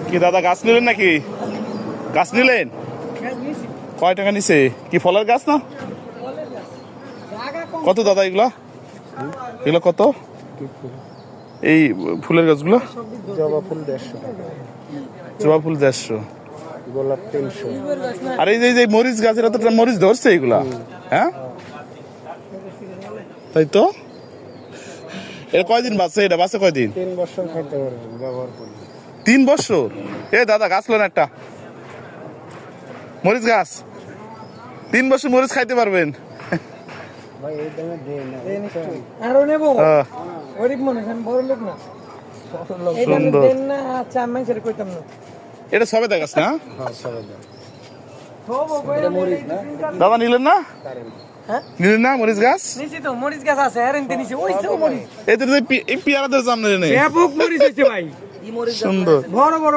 কি দাদা গাছ নিলেন নাকি? গাছ নিলেন? কয় টাকা নিছে? কি ফলের গাছ না? কত দাদা এগুলা? এগুলো কত? এই ফুলের গাছগুলো? জবা ফুল 150 টাকা, জবা ফুল 150, গোলাপ 300। আর এই যে মরিচ গাছের তো মরিচ ধরছে এগুলা, হ্যাঁ তাই তো। এর কয়দিন বাঁচছে? এটা বাঁচে কয়দিন? 3 বছর খাইতে পারবেন ব্যবহার করলে। 3 বছর? এ দাদা গাছ লোন একটা মরিচ গাছ, 3 বছর মরিচ খাইতে পারবেন? ভাই এই দামে দেই না, আরো নেব। গরিব মানুষ, আমি বড় লোক না। এই দামে সুন্দর। দেন না, আচ্ছা আমি সেটা কইতাম না। এটা সবেদা গাছ না? হ্যাঁ সবাই দাম। দাদা নিলেন না? হ্যাঁ? নিলেন না মরিচ গাছ? নিছি তো মরিচ গাছ আছে, আর এনতে নিছি, ওই তো মরিচ। এই পেয়ারাদের সামনে নেই, ব্যাপক মরিচ হইছে ভাই। সুন্দর। বড় বড়